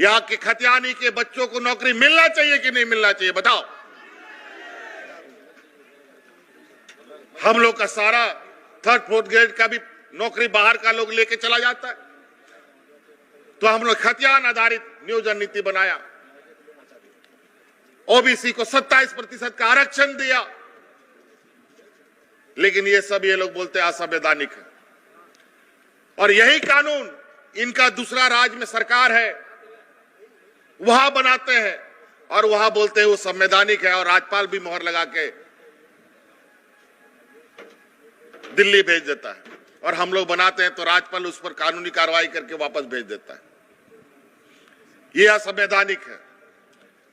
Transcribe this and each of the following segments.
यहाँ के खतियानी के बच्चों को नौकरी मिलना चाहिए कि नहीं मिलना चाहिए, बताओ। हम लोग का सारा थर्ड फोर्थ ग्रेड का भी नौकरी बाहर का लोग लेके चला जाता है। तो हम लोग खतियान आधारित नियोजन नीति बनाया, ओबीसी को 27% का आरक्षण दिया, लेकिन ये सब ये लोग बोलते हैं असंवैधानिक है। और यही कानून इनका दूसरा राज्य में सरकार है वहां बनाते हैं और वहां बोलते हैं वो संवैधानिक है, और राज्यपाल भी मोहर लगा के दिल्ली भेज देता है। और हम लोग बनाते हैं तो राज्यपाल उस पर कानूनी कार्रवाई करके वापस भेज देता है। ये असंवैधानिक है,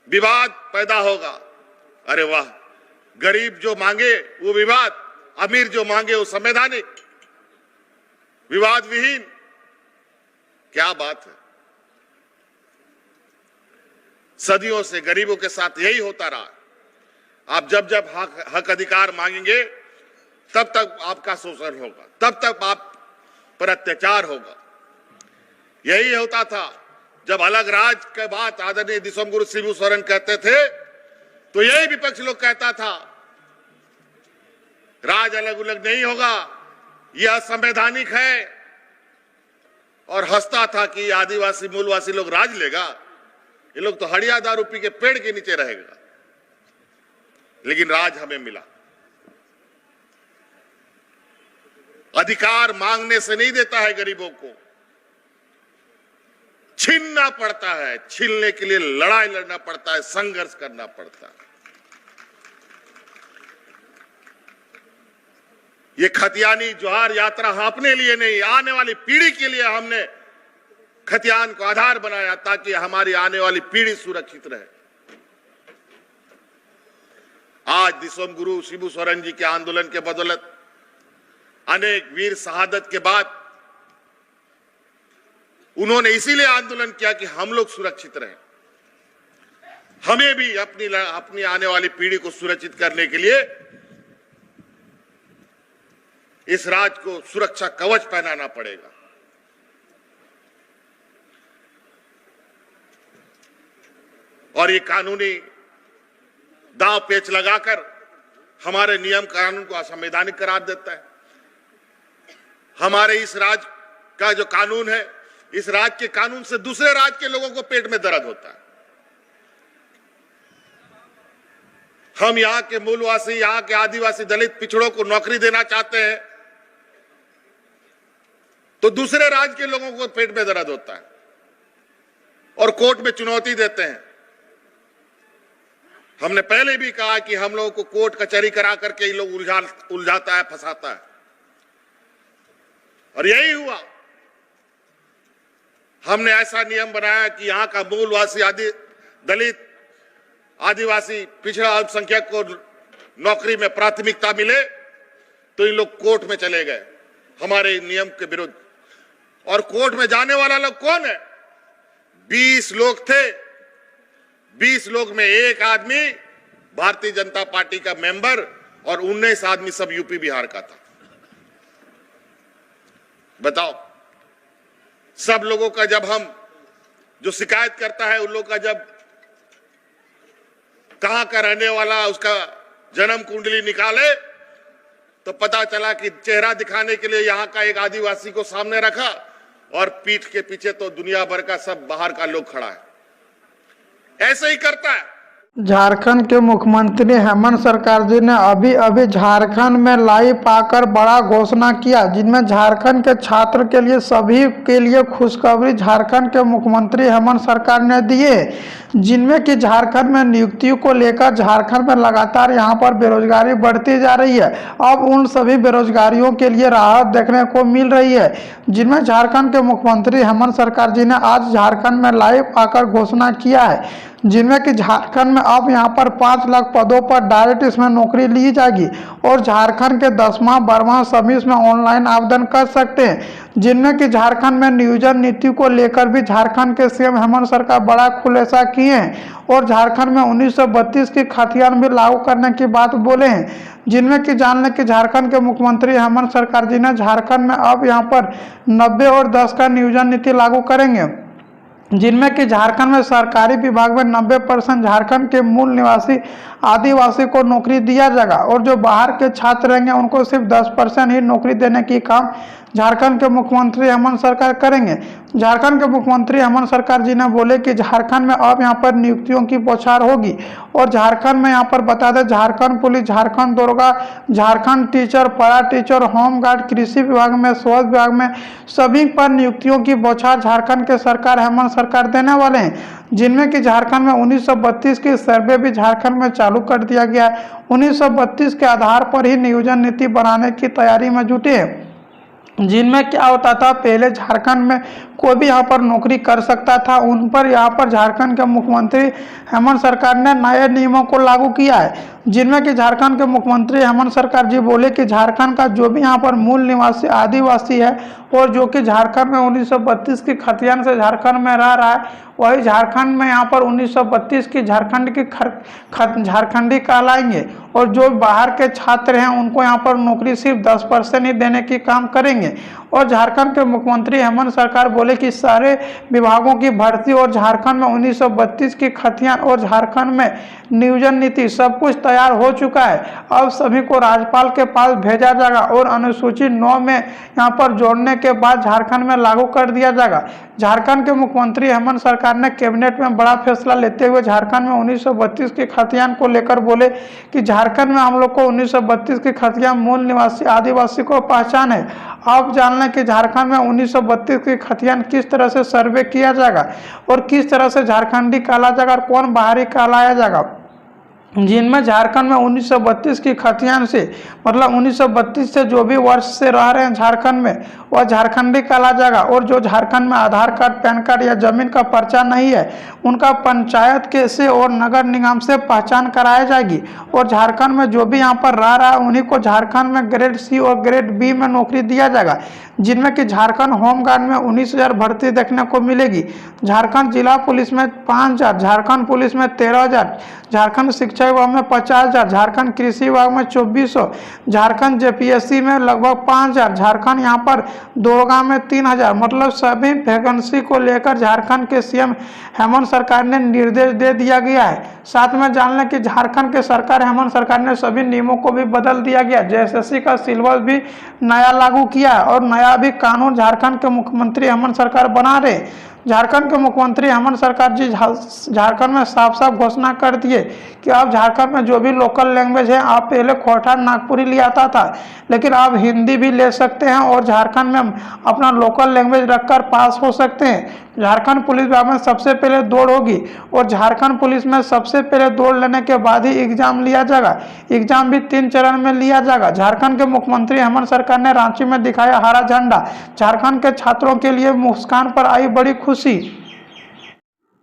विवाद पैदा होगा। अरे वाह, गरीब जो मांगे वो विवाद, अमीर जो मांगे वो संवैधानिक, विवाद विहीन, क्या बात है। सदियों से गरीबों के साथ यही होता रहा। आप जब जब हक अधिकार मांगेंगे तब तक आपका शोषण होगा, तब तक आप पर अत्याचार होगा। यही होता था जब अलग राज्य के बात आदरणीय दिसोम गुरु शिबू सोरेन कहते थे तो यही विपक्ष लोग कहता था राज अलग अलग नहीं होगा, यह असंवैधानिक है, और हंसता था कि आदिवासी मूलवासी लोग राज लेगा, ये लोग तो हड़िया दारू पी के पेड़ के नीचे रहेगा। लेकिन राज हमें मिला। अधिकार मांगने से नहीं देता है गरीबों को, छीनना पड़ता है। छीनने के लिए लड़ाई लड़ना पड़ता है, संघर्ष करना पड़ता है। ये खतियानी जोहार यात्रा अपने लिए नहीं, आने वाली पीढ़ी के लिए हमने खतियान को आधार बनाया ताकि हमारी आने वाली पीढ़ी सुरक्षित रहे। आज दिसोम गुरु शिबू सोरेन जी के आंदोलन के बदौलत अनेक वीर शहादत के बाद उन्होंने इसीलिए आंदोलन किया कि हम लोग सुरक्षित रहें। हमें भी अपनी आने वाली पीढ़ी को सुरक्षित करने के लिए इस राज्य को सुरक्षा कवच पहनाना पड़ेगा। और ये कानूनी दांव पेच लगाकर हमारे नियम कानून को असंवैधानिक करार देता है। हमारे इस राज्य का जो कानून है, इस राज्य के कानून से दूसरे राज्य के लोगों को पेट में दर्द होता है। हम यहां के मूलवासी, यहां के आदिवासी दलित पिछड़ों को नौकरी देना चाहते हैं तो दूसरे राज्य के लोगों को पेट में दर्द होता है और कोर्ट में चुनौती देते हैं। हमने पहले भी कहा कि हम लोगों को कोर्ट कचहरी करा करके ये लोग उलझाता है, फंसाता है, और यही हुआ। हमने ऐसा नियम बनाया कि यहां का मूलवासी दलित आदिवासी पिछड़ा अल्पसंख्यक को नौकरी में प्राथमिकता मिले तो इन लोग कोर्ट में चले गए हमारे नियम के विरुद्ध। और कोर्ट में जाने वाला लोग कौन है? 20 लोग थे, 20 लोग में एक आदमी भारतीय जनता पार्टी का मेंबर और 19 आदमी सब यूपी बिहार का था। बताओ, सब लोगों का जब हम जो शिकायत करता है उन लोगों का जब कहां का रहने वाला उसका जन्म कुंडली निकाले तो पता चला कि चेहरा दिखाने के लिए यहां का एक आदिवासी को सामने रखा और पीठ के पीछे तो दुनिया भर का सब बाहर का लोग खड़ा है। ऐसे ही करता है। झारखंड के मुख्यमंत्री हेमंत सरकार जी ने अभी झारखंड में लाइव आकर बड़ा घोषणा किया, जिनमें झारखंड के छात्र के लिए सभी के लिए खुशखबरी झारखंड के मुख्यमंत्री हेमंत सरकार ने दिए, जिनमें कि झारखंड में नियुक्तियों को लेकर झारखंड में लगातार यहां पर बेरोजगारी बढ़ती जा रही है। अब उन सभी बेरोजगारियों के लिए राहत देखने को मिल रही है, जिनमें झारखंड के मुख्यमंत्री हेमंत सरकार जी ने आज झारखंड में लाइव आकर घोषणा किया है, जिनमें कि झारखंड में अब यहां पर 5 लाख पदों पर डायरेक्ट इसमें नौकरी ली जाएगी और झारखंड के 10वां 12वां सभी इसमें ऑनलाइन आवेदन कर सकते हैं, जिनमें कि झारखंड में नियोजन नीति को लेकर भी झारखंड के सीएम हेमंत सरकार बड़ा खुलासा किए हैं और झारखंड में 1932 की खतियान भी लागू करने की बात बोले हैं, जिनमें कि जान लें कि झारखंड के मुख्यमंत्री हेमंत सरकार जी ने झारखंड में अब यहां पर 90 और 10 का नियोजन नीति लागू करेंगे। जिनमें कि झारखंड में सरकारी विभाग में 90% झारखंड के मूल निवासी आदिवासी को नौकरी दिया जाएगा और जो बाहर के छात्र रहेंगे उनको सिर्फ 10% ही नौकरी देने की काम झारखंड के मुख्यमंत्री हेमंत सरकार करेंगे। झारखंड के मुख्यमंत्री हेमंत सरकार जी ने बोले कि झारखंड में अब यहाँ पर नियुक्तियों की बौछार होगी और झारखंड में यहाँ पर बता दें झारखंड पुलिस, झारखंड दरोगा, Jharkhand teacher, para teacher, home guard, कृषि विभाग में, स्वास्थ्य विभाग में सभी पर नियुक्तियों की बौछार झारखंड के सरकार हेमंत सरकार देने वाले हैं। जिनमें कि झारखंड में 1932 की सर्वे भी झारखंड में चालू कर दिया गया है। 1932 के आधार पर ही नियोजन नीति बनाने की तैयारी में जुटे हैं। जिनमें क्या होता था, पहले झारखंड में कोई भी यहाँ पर नौकरी कर सकता था, उन पर यहाँ पर झारखंड के मुख्यमंत्री हेमंत सरकार ने नए नियमों को लागू किया है। जिनमें कि झारखंड के मुख्यमंत्री हेमंत सरकार जी बोले कि झारखंड का जो भी यहाँ पर मूल निवासी आदिवासी है और जो कि झारखंड में 1932 की खतियान से झारखंड में रह रहा है, वही झारखंड में यहाँ पर 1932 की झारखंडी कहलाएंगे और जो बाहर के छात्र हैं उनको यहाँ पर नौकरी सिर्फ 10% ही देने की काम करेंगे। और झारखंड के मुख्यमंत्री हेमंत सरकार बोले कि सारे विभागों की भर्ती और झारखंड में 1932 की खतियान और झारखंड में नियोजन नीति सब कुछ तैयार हो चुका है। अब सभी को राज्यपाल के पास भेजा जाएगा और अनुसूची 9 में यहाँ पर जोड़ने के बाद झारखंड में लागू कर दिया जाएगा। झारखंड के मुख्यमंत्री हेमंत सरकार ने कैबिनेट में बड़ा फैसला लेते हुए झारखंड में 1932 की खतियान को लेकर बोले कि झारखंड में हम लोग को 1932 की खतियान मूल निवासी आदिवासी को पहचान है। अब जान लें कि झारखंड में 1932 की खतियान किस तरह से सर्वे किया जाएगा और किस तरह से झारखंडी कहला जाएगा और कौन बाहरी कहलाया जाएगा। जिनमें झारखंड में 1932 की खतियान से मतलब 1932 से जो भी वर्ष से रह रहे हैं झारखंड में वह झारखंडी कहला जाएगा और जो झारखंड में आधार कार्ड, पैन कार्ड या जमीन का पर्चा नहीं है उनका पंचायत के से और नगर निगम से पहचान कराई जाएगी। और झारखंड में जो भी यहाँ पर रह रहा है उन्हीं को झारखंड में ग्रेड सी और ग्रेड बी में नौकरी दिया जाएगा। जिनमें कि झारखंड होमगार्ड में 19,000 भर्ती देखने को मिलेगी। झारखंड जिला पुलिस में 5,000, झारखंड पुलिस में 13,000, झारखंड शिक्षा विभाग में 50,000, झारखंड कृषि विभाग में 2,400, झारखंड जेपीएससी में लगभग 5,000, झारखंड यहाँ पर दरोगा में 3,000। मतलब सभी वैकेंसी को लेकर झारखंड के सीएम हेमंत सरकार ने निर्देश दे दिया गया है। साथ में जान लें कि झारखंड के सरकार हेमंत सरकार ने सभी नियमों को भी बदल दिया गया। जेएसएससी का सिलेबस भी नया लागू किया है और नया भी कानून झारखंड के मुख्यमंत्री हेमंत सरकार बना रहे। झारखंड के मुख्यमंत्री हेमंत सरकार जी झारखंड में साफ साफ घोषणा कर दिए कि अब झारखंड में जो भी लोकल लैंग्वेज है, आप पहले खोटार नागपुरी ले आता था लेकिन आप हिंदी भी ले सकते हैं और झारखंड में अपना लोकल लैंग्वेज रखकर पास हो सकते हैं। झारखंड पुलिस विभाग में सबसे पहले दौड़ होगी और झारखंड पुलिस में सबसे पहले दौड़ लेने के बाद ही एग्जाम लिया जाएगा। एग्जाम भी 3 चरण में लिया जाएगा। झारखंड के मुख्यमंत्री हेमंत सरकार ने रांची में दिखाया हरा झंडा। झारखंड के छात्रों के लिए मुस्कान पर आई बड़ी खुशी।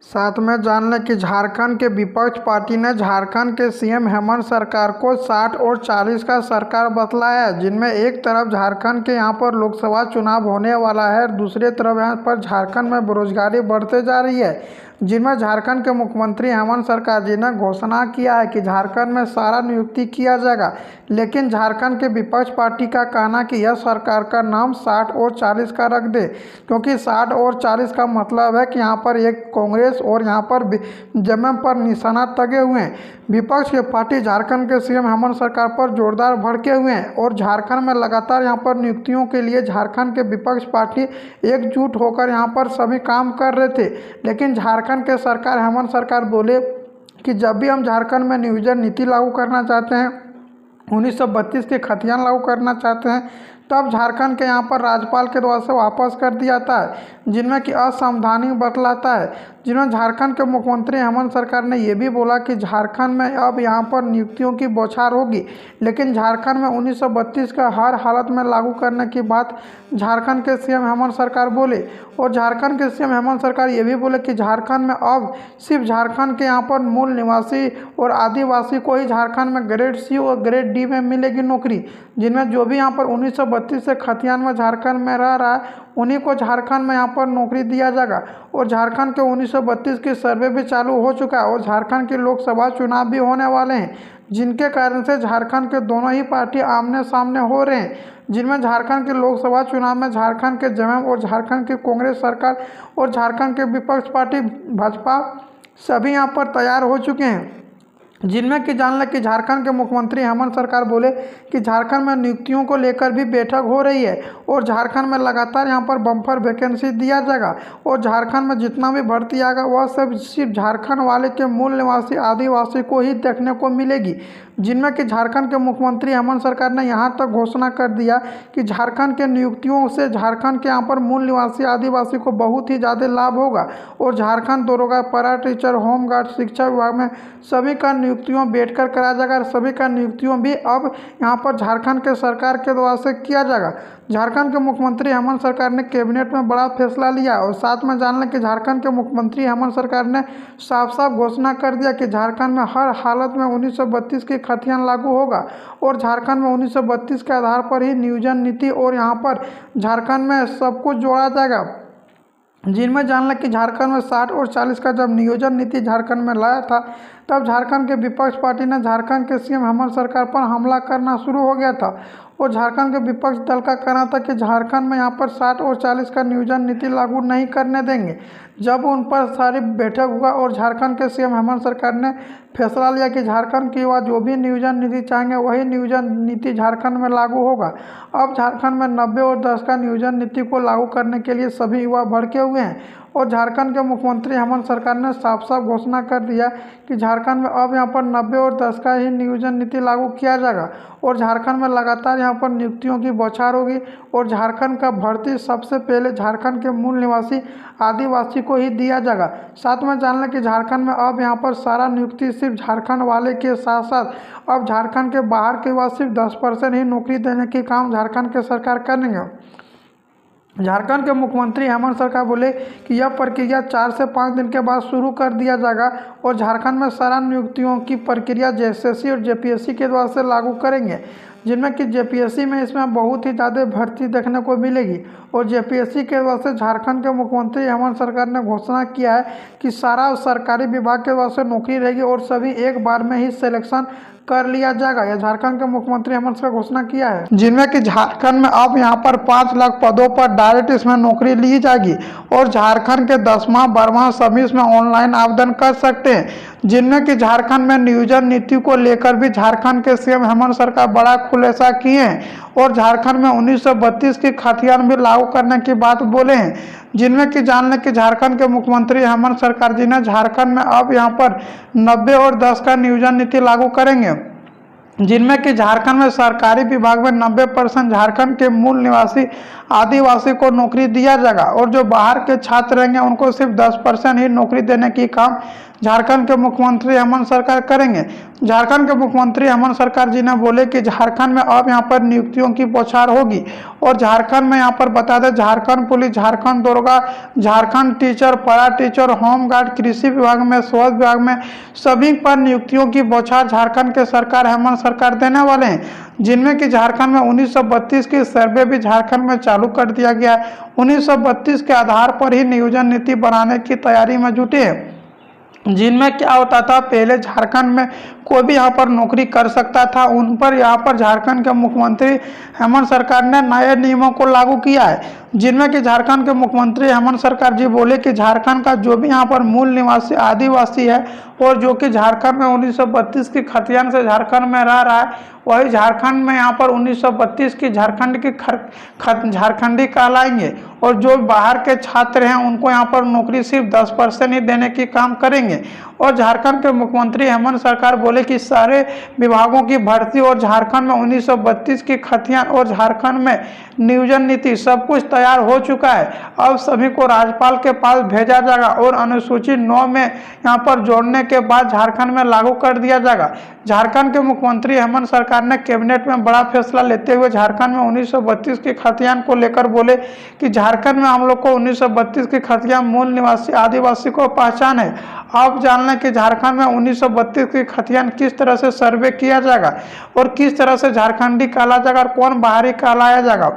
साथ में जान लें कि झारखंड के विपक्ष पार्टी ने झारखंड के सीएम हेमंत सरकार को 60 और 40 का सरकार बतलाया है। जिनमें एक तरफ झारखंड के यहाँ पर लोकसभा चुनाव होने वाला है, दूसरी तरफ यहाँ पर झारखंड में बेरोजगारी बढ़ते जा रही है। जिनमें झारखंड के मुख्यमंत्री हेमंत सरकार जी ने घोषणा किया है कि झारखंड में सारा नियुक्ति किया जाएगा, लेकिन झारखंड के विपक्ष पार्टी का कहना कि यह सरकार का नाम 60 और 40 का रख दे, क्योंकि 60 और 40 का मतलब है कि यहाँ पर एक कांग्रेस और यहाँ पर जमीन पर निशाना तगे हुए हैं। विपक्ष के पार्टी झारखंड के सीएम हेमंत सरकार पर जोरदार भड़के हुए हैं और झारखंड में लगातार यहाँ पर नियुक्तियों के लिए झारखंड के विपक्ष पार्टी एकजुट होकर यहाँ पर सभी काम कर रहे थे। लेकिन झारखंड के सरकार हेमंत सरकार बोले कि जब भी हम झारखंड में नियोजन नीति लागू करना चाहते हैं, 1932 के खतियान लागू करना चाहते हैं, तब झारखंड के यहाँ पर राज्यपाल के द्वारा से वापस कर दिया जाता है, जिनमें कि असंवैधानिक बतलाता है। जिन्होंने झारखंड के मुख्यमंत्री हेमंत सरकार ने यह भी बोला कि झारखंड में अब यहाँ पर नियुक्तियों की बौछार होगी, लेकिन झारखंड में 1932 का हर हालत में लागू करने की बात झारखंड के सीएम हेमंत सरकार बोले। और झारखंड के सीएम हेमंत सरकार ये भी बोले कि झारखंड में अब सिर्फ झारखंड के यहाँ पर मूल निवासी और आदिवासी को ही झारखंड में ग्रेड सी और ग्रेड डी में मिलेगी नौकरी। जिनमें जो भी यहाँ पर 1932 से खतियान में झारखंड में रह रहा है उन्हीं को झारखंड में यहाँ पर नौकरी दिया जाएगा। और झारखंड के 1932 की सर्वे भी चालू हो चुका है और झारखंड के लोकसभा चुनाव भी होने वाले हैं, जिनके कारण से झारखंड के दोनों ही पार्टी आमने सामने हो रहे हैं। जिनमें झारखंड के लोकसभा चुनाव में झारखंड के जमम और झारखंड की कांग्रेस सरकार और झारखंड के विपक्ष पार्टी भाजपा सभी यहाँ पर तैयार हो चुके हैं, जिनमें कि जान लें कि झारखंड के मुख्यमंत्री हेमंत सरकार बोले कि झारखंड में नियुक्तियों को लेकर भी बैठक हो रही है और झारखंड में लगातार यहां पर बम्पर वैकेंसी दिया जाएगा और झारखंड में जितना भी भर्ती आएगा वह सब सिर्फ झारखंड वाले के मूल निवासी आदिवासी को ही देखने को मिलेगी, जिनमें कि झारखंड के मुख्यमंत्री हेमंत सरकार ने यहां तक घोषणा कर दिया कि झारखंड के नियुक्तियों से झारखंड के यहां पर मूल निवासी आदिवासी को बहुत ही ज़्यादा लाभ होगा और झारखंड दरोगा, पैरा टीचर, होमगार्ड, शिक्षा विभाग में सभी का नियुक्तियों बैठकर कराया जाएगा और सभी का नियुक्तियों भी अब यहाँ पर झारखंड के सरकार के द्वारा से किया जाएगा। झारखंड के मुख्यमंत्री हेमंत सरकार ने कैबिनेट में बड़ा फैसला लिया और साथ में जान लें कि झारखंड के मुख्यमंत्री हेमंत सरकार ने साफ साफ घोषणा कर दिया कि झारखंड में हर हालत में 1932 की खतियान लागू होगा और झारखंड में 1932 के आधार पर ही नियोजन नीति और यहाँ पर झारखंड में सब कुछ जोड़ा जाएगा, जिनमें जान लें कि झारखंड में 60 और 40 का जब नियोजन नीति झारखंड में लाया था तब झारखंड के विपक्ष पार्टी ने झारखंड के सीएम हेमंत सरकार पर हमला करना शुरू हो गया था और झारखंड के विपक्ष दल का कहना था कि झारखंड में यहाँ पर 60 और 40 का नियोजन नीति लागू नहीं करने देंगे। जब उन पर सारी बैठक हुआ और झारखंड के सीएम हेमंत सरकार ने फैसला लिया कि झारखंड के युवा जो भी नियोजन नीति चाहेंगे वही नियोजन नीति झारखंड में लागू होगा। अब झारखंड में 90 और 10 का नियोजन नीति को लागू करने के लिए सभी युवा भड़के हुए हैं और झारखंड के मुख्यमंत्री हेमंत सरकार ने साफ साफ घोषणा कर दिया कि झारखंड में अब यहाँ पर 90 और 10 का ही नियोजन नीति लागू किया जाएगा और झारखंड में लगातार यहाँ पर नियुक्तियों की बौछार होगी और झारखंड का भर्ती सबसे पहले झारखंड के मूल निवासी आदिवासी को ही दिया जाएगा। साथ में जान लें कि झारखंड में अब यहाँ पर सारा नियुक्ति सिर्फ झारखंड वाले के साथ साथ अब झारखंड के बाहर के बाद सिर्फ 10% ही नौकरी देने के काम झारखंड के सरकार करेंगे। झारखंड के मुख्यमंत्री हेमंत सरकार बोले कि यह प्रक्रिया 4 से 5 दिन के बाद शुरू कर दिया जाएगा और झारखंड में सारा नियुक्तियों की प्रक्रिया जेएसएससी और जेपीएससी के द्वारा से लागू करेंगे, जिनमें कि जेपीएससी में इसमें बहुत ही ज़्यादा भर्ती देखने को मिलेगी और जेपीएससी के द्वारा से झारखंड के मुख्यमंत्री हेमंत सरकार ने घोषणा किया है कि सारा सरकारी विभाग के द्वारा से नौकरी रहेगी और सभी एक बार में ही सिलेक्शन कर लिया जाएगा। यह झारखंड के मुख्यमंत्री हेमंत सरकार घोषणा किया है, जिनमें कि झारखंड में अब यहाँ पर 5 लाख पदों पर डायरेक्ट इसमें नौकरी ली जाएगी और झारखंड के 10वां 12वां सभी इसमें ऑनलाइन आवेदन कर सकते हैं, जिनमें कि झारखंड में नियोजन नीति को लेकर भी झारखंड के सीएम हेमंत सरकार बड़ा खुलासा किए हैं और झारखंड में 1932 की खतियान भी लागू करने की बात बोले हैं, जिनमें कि जान लें कि झारखंड के मुख्यमंत्री हेमंत सरकार जी ने झारखंड में अब यहाँ पर 90 और 10 का नियोजन नीति लागू करेंगे, जिनमें कि झारखंड में सरकारी विभाग में 90% झारखंड के मूल निवासी आदिवासी को नौकरी दिया जाएगा और जो बाहर के छात्र रहेंगे उनको सिर्फ 10% ही नौकरी देने की काम झारखंड के मुख्यमंत्री हेमंत सरकार करेंगे। झारखंड के मुख्यमंत्री हेमंत सरकार जी ने बोले कि झारखंड में अब यहाँ पर नियुक्तियों की बौछार होगी और झारखंड में यहाँ पर बता दें झारखंड पुलिस, झारखंड दरोगा, Jharkhand teacher, para teacher, home guard, कृषि विभाग में, स्वास्थ्य विभाग में सभी पर नियुक्तियों की बौछार झारखंड के सरकार हेमंत सरकार देने वाले हैं, जिनमें कि झारखंड में 1932 की सर्वे भी झारखंड में चालू कर दिया गया है। 1932 के आधार पर ही नियोजन नीति बनाने की तैयारी में जुटे हैं, जिनमें क्या होता था पहले झारखंड में कोई भी यहाँ पर नौकरी कर सकता था, उन पर यहाँ पर झारखंड के मुख्यमंत्री हेमंत सरकार ने नए नियमों को लागू किया है, जिनमें कि झारखंड के मुख्यमंत्री हेमंत सरकार जी बोले कि झारखंड का जो भी यहाँ पर मूल निवासी आदिवासी है और जो कि झारखंड में 1932 की खतियान से झारखंड में रह रहा है वही झारखंड में यहाँ पर 1932 की झारखंडी कहलाएंगे और जो बाहर के छात्र हैं उनको यहाँ पर नौकरी सिर्फ 10% ही देने की काम करेंगे। और झारखंड के मुख्यमंत्री हेमंत सरकार बोले कि सारे विभागों की भर्ती और झारखंड में 1932 की खतियान और झारखंड में नियोजन नीति सब कुछ तैयार हो चुका है। अब सभी को राज्यपाल के पास भेजा जाएगा और अनुसूची 9 में यहाँ पर जोड़ने के बाद झारखंड में लागू कर दिया जाएगा। झारखंड के मुख्यमंत्री हेमंत सरकार ने कैबिनेट में बड़ा फैसला लेते हुए झारखंड में 1932 की खतियान को लेकर बोले कि झारखंड में हम लोग को 1932 की खतियान मूल निवासी आदिवासी को पहचान है। अब जान लें कि झारखंड में 1932 की खतियान किस तरह से सर्वे किया जाएगा और किस तरह से झारखंडी कहला जाएगा और कौन बाहरी कहलाया जाएगा,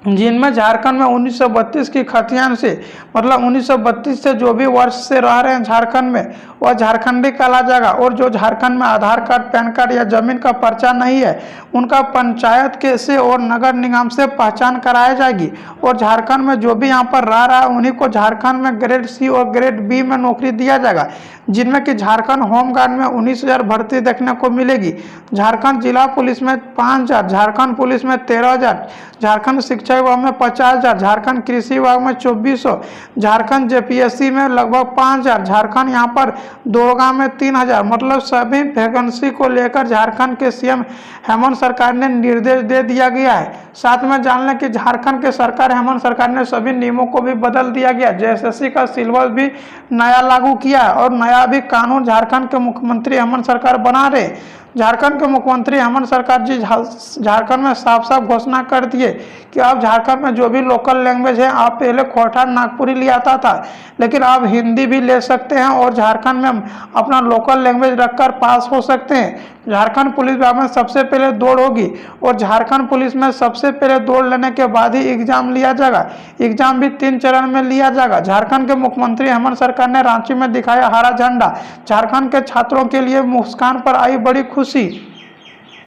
जिनमें झारखंड में 1932 की खतियान से मतलब 1932 से जो भी वर्ष से रह रहे हैं झारखंड में वह झारखंडी कहला जाएगा। और जो झारखंड में आधार कार्ड, पैन कार्ड या जमीन का पर्चा नहीं है, उनका पंचायत के से और नगर निगम से पहचान कराई जाएगी। और झारखंड में जो भी यहाँ पर रह रहा है उन्हीं को झारखंड में ग्रेड सी और ग्रेड बी में नौकरी दिया जाएगा, जिनमें कि झारखंड होमगार्ड में 19,000 भर्ती देखने को मिलेगी। झारखंड जिला पुलिस में 5,000, झारखंड पुलिस में 13,000, झारखंड शिक्षा विभाग में 50,000, झारखंड कृषि विभाग में 2,400, झारखंड जेपीएससी में लगभग 5,000, झारखंड यहाँ पर दोरगा में 3,000। मतलब सभी वैकेंसी को लेकर झारखंड के सीएम हेमंत सरकार ने निर्देश दे दिया गया है। साथ में जान लें कि झारखंड के सरकार हेमंत सरकार ने सभी नियमों को भी बदल दिया गया। जेएसएससी का सिलेबस भी नया लागू किया है और नया भी कानून झारखंड के मुख्यमंत्री हेमंत सरकार बना रहे। झारखंड के मुख्यमंत्री हेमंत सरकार जी झारखंड में साफ साफ घोषणा कर दिए कि अब झारखंड में जो भी लोकल लैंग्वेज है, आप पहले खोटार नागपुरी ले आता था, लेकिन आप हिंदी भी ले सकते हैं और झारखंड में अपना लोकल लैंग्वेज रखकर पास हो सकते हैं। झारखंड पुलिस विभाग में सबसे पहले दौड़ होगी और झारखंड पुलिस में सबसे पहले दौड़ लेने के बाद ही एग्जाम लिया जाएगा। एग्जाम भी 3 चरण में लिया जाएगा। झारखंड के मुख्यमंत्री हेमंत सरकार ने रांची में दिखाया हरा झंडा। झारखंड के छात्रों के लिए मुस्कान पर आई बड़ी खुशी।